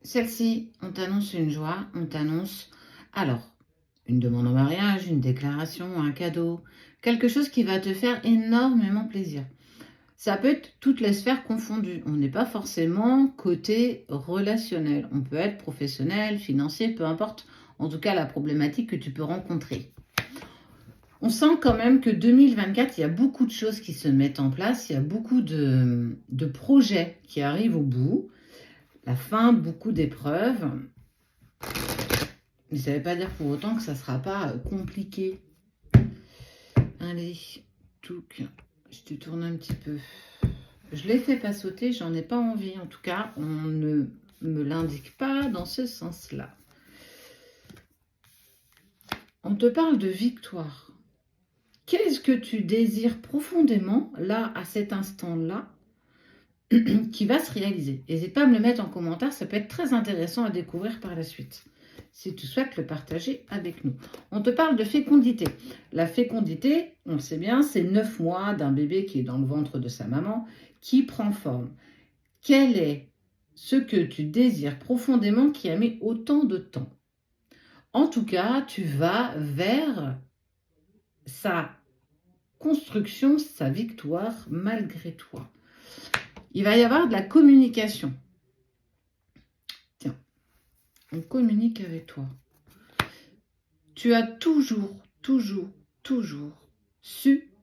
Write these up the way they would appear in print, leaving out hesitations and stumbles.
Celle-ci, on t'annonce une joie, on t'annonce alors une demande en mariage, une déclaration, un cadeau, quelque chose qui va te faire énormément plaisir. Ça peut être toutes les sphères confondues. On n'est pas forcément côté relationnel. On peut être professionnel, financier, peu importe. En tout cas, la problématique que tu peux rencontrer. On sent quand même que 2024, il y a beaucoup de choses qui se mettent en place. Il y a beaucoup de projets qui arrivent au bout. La fin, beaucoup d'épreuves. Mais ça ne veut pas dire pour autant que ça ne sera pas compliqué. Allez, touc, je te tourne un petit peu. Je l'ai fait pas sauter, j'en ai pas envie. En tout cas, on ne me l'indique pas dans ce sens-là. On te parle de victoire. Qu'est-ce que tu désires profondément, là, à cet instant-là, qui va se réaliser? N'hésite pas à me le mettre en commentaire, ça peut être très intéressant à découvrir par la suite, si tu souhaites le partager avec nous. On te parle de fécondité. La fécondité, on le sait bien, c'est 9 mois d'un bébé qui est dans le ventre de sa maman, qui prend forme. Quel est ce que tu désires profondément qui a mis autant de temps? En tout cas, tu vas vers sa construction, sa victoire malgré toi. Il va y avoir de la communication. Tiens, on communique avec toi. Tu as toujours su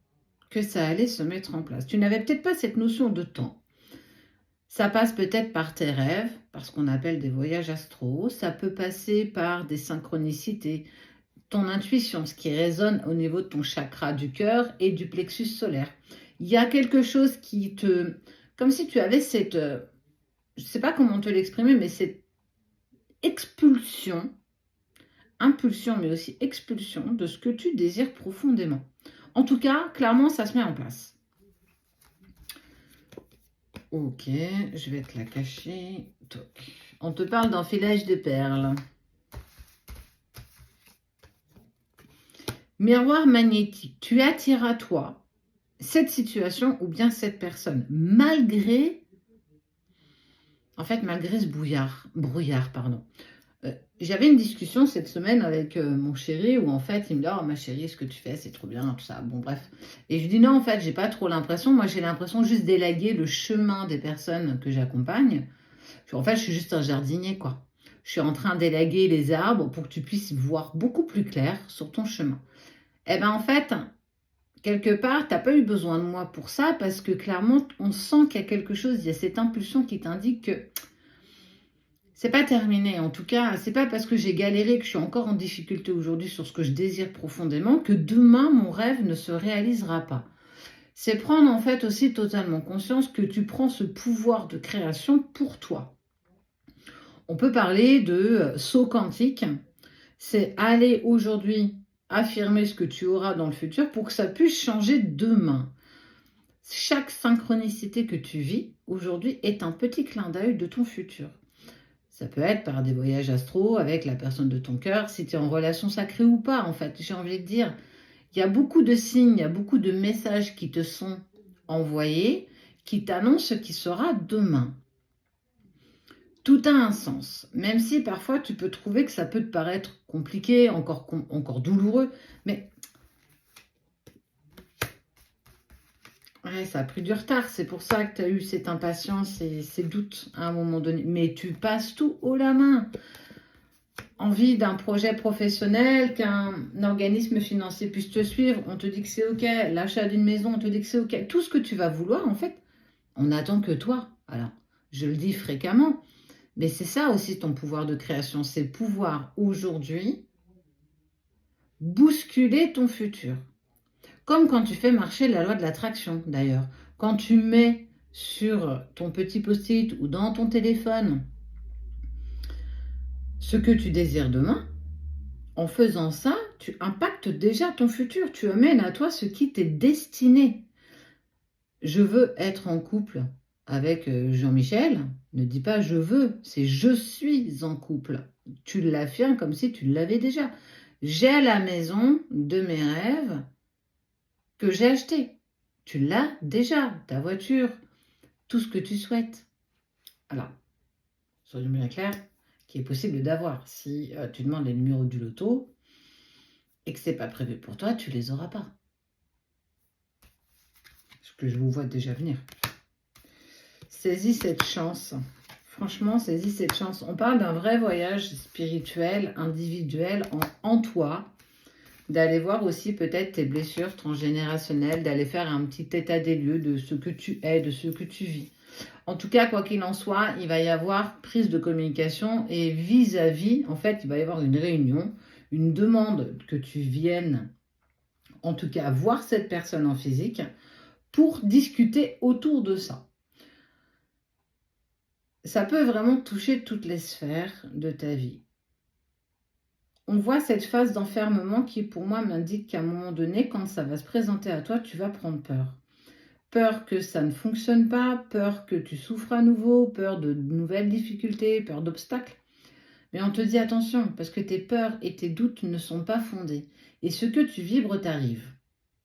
que ça allait se mettre en place. Tu n'avais peut-être pas cette notion de temps. Ça passe peut-être par tes rêves, par ce qu'on appelle des voyages astraux. Ça peut passer par des synchronicités, ton intuition, ce qui résonne au niveau de ton chakra du cœur et du plexus solaire. Il y a quelque chose qui te... Comme si tu avais cette... je ne sais pas comment te l'exprimer, mais cette expulsion, impulsion, mais aussi expulsion de ce que tu désires profondément. En tout cas, clairement, ça se met en place. Ok, je vais te la cacher. Toc. On te parle d'enfilage de perles. Miroir magnétique. Tu attires à toi cette situation ou bien cette personne, malgré ce brouillard, pardon. J'avais une discussion cette semaine avec mon chéri où en fait il me dit « Oh ma chérie, ce que tu fais c'est trop bien, tout ça ». Bon bref. Et je dis « Non, en fait j'ai pas trop l'impression, moi j'ai l'impression juste d'élaguer le chemin des personnes que j'accompagne. En fait je suis juste un jardinier quoi. Je suis en train d'élaguer les arbres pour que tu puisses voir beaucoup plus clair sur ton chemin. » Eh bien en fait, quelque part, tu n'as pas eu besoin de moi pour ça parce que clairement on sent qu'il y a quelque chose, il y a cette impulsion qui t'indique que c'est pas terminé. En tout cas, c'est pas parce que j'ai galéré, que je suis encore en difficulté aujourd'hui sur ce que je désire profondément, que demain mon rêve ne se réalisera pas. C'est prendre en fait aussi totalement conscience que tu prends ce pouvoir de création pour toi. On peut parler de saut quantique. C'est aller aujourd'hui affirmer ce que tu auras dans le futur pour que ça puisse changer demain. Chaque synchronicité que tu vis aujourd'hui est un petit clin d'œil de ton futur. Ça peut être par des voyages astraux avec la personne de ton cœur, si tu es en relation sacrée ou pas, en fait. J'ai envie de dire, il y a beaucoup de signes, il y a beaucoup de messages qui te sont envoyés, qui t'annoncent ce qui sera demain. Tout a un sens, même si parfois tu peux trouver que ça peut te paraître compliqué, encore douloureux, mais ouais, ça a pris du retard, c'est pour ça que tu as eu cette impatience et ces doutes à un moment donné. Mais tu passes tout haut la main. Envie d'un projet professionnel, qu'un organisme financier puisse te suivre, on te dit que c'est OK. L'achat d'une maison, on te dit que c'est OK. Tout ce que tu vas vouloir, en fait, on n'attend que toi. Alors, je le dis fréquemment, mais c'est ça aussi ton pouvoir de création. C'est pouvoir aujourd'hui bousculer ton futur. Comme quand tu fais marcher la loi de l'attraction, d'ailleurs. Quand tu mets sur ton petit post-it ou dans ton téléphone ce que tu désires demain, en faisant ça, tu impactes déjà ton futur. Tu amènes à toi ce qui t'est destiné. Je veux être en couple avec Jean-Michel. Ne dis pas je veux, c'est je suis en couple. Tu l'affirmes comme si tu l'avais déjà. J'ai la maison de mes rêves que j'ai achetée. Tu l'as déjà, ta voiture, tout ce que tu souhaites. Alors, soyons bien clairs, qui est possible d'avoir. Si tu demandes les numéros du loto et que ce n'est pas prévu pour toi, tu ne les auras pas. Ce que je vous vois déjà venir. Saisis cette chance. Franchement, saisis cette chance. On parle d'un vrai voyage spirituel, individuel en toi. D'aller voir aussi peut-être tes blessures transgénérationnelles, d'aller faire un petit état des lieux de ce que tu es, de ce que tu vis. En tout cas, quoi qu'il en soit, il va y avoir prise de communication et vis-à-vis, en fait, il va y avoir une réunion, une demande que tu viennes, en tout cas, voir cette personne en physique pour discuter autour de ça. Ça peut vraiment toucher toutes les sphères de ta vie. On voit cette phase d'enfermement qui, pour moi, m'indique qu'à un moment donné, quand ça va se présenter à toi, tu vas prendre peur. Peur que ça ne fonctionne pas, peur que tu souffres à nouveau, peur de nouvelles difficultés, peur d'obstacles. Mais on te dit attention, parce que tes peurs et tes doutes ne sont pas fondés. Et ce que tu vibres t'arrive.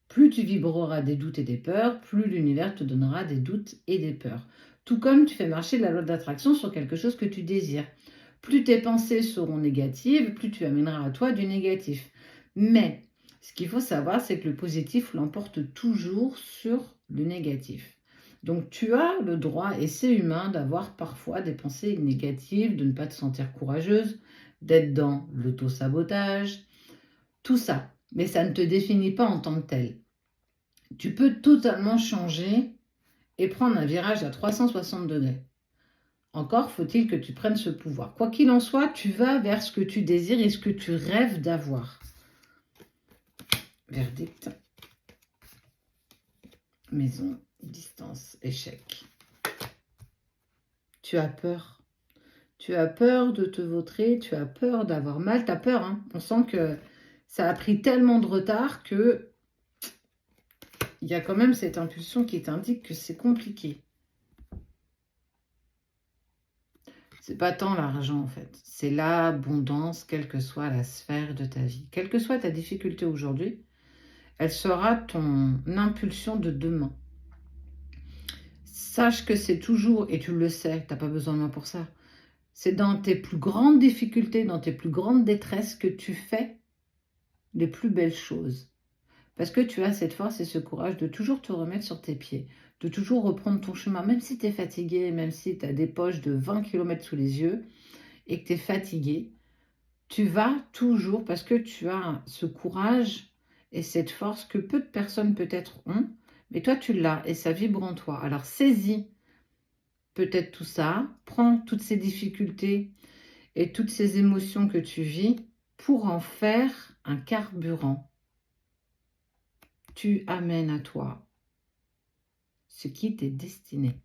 Plus tu vibreras des doutes et des peurs, plus l'univers te donnera des doutes et des peurs. Tout comme tu fais marcher la loi d'attraction sur quelque chose que tu désires. Plus tes pensées seront négatives, plus tu amèneras à toi du négatif. Mais ce qu'il faut savoir, c'est que le positif l'emporte toujours sur le négatif. Donc tu as le droit, et c'est humain, d'avoir parfois des pensées négatives, de ne pas te sentir courageuse, d'être dans l'auto-sabotage, tout ça. Mais ça ne te définit pas en tant que tel. Tu peux totalement changer et prendre un virage à 360 degrés. Encore faut-il que tu prennes ce pouvoir. Quoi qu'il en soit, tu vas vers ce que tu désires et ce que tu rêves d'avoir. Verdict. Maison, distance, échec. Tu as peur. Tu as peur de te vautrer, tu as peur d'avoir mal, tu as peur. Hein. On sent que ça a pris tellement de retard que il y a quand même cette impulsion qui t'indique que c'est compliqué. C'est pas tant l'argent en fait, c'est l'abondance, quelle que soit la sphère de ta vie. Quelle que soit ta difficulté aujourd'hui, elle sera ton impulsion de demain. Sache que c'est toujours, et tu le sais, tu n'as pas besoin de moi pour ça, c'est dans tes plus grandes difficultés, dans tes plus grandes détresses que tu fais les plus belles choses. Parce que tu as cette force et ce courage de toujours te remettre sur tes pieds, de toujours reprendre ton chemin, même si tu es fatigué, même si tu as des poches de 20 km sous les yeux et que tu es fatigué, tu vas toujours, parce que tu as ce courage et cette force que peu de personnes peut-être ont, mais toi tu l'as et ça vibre en toi. Alors saisis peut-être tout ça, prends toutes ces difficultés et toutes ces émotions que tu vis pour en faire un carburant. Tu amènes à toi ce qui t'est destiné.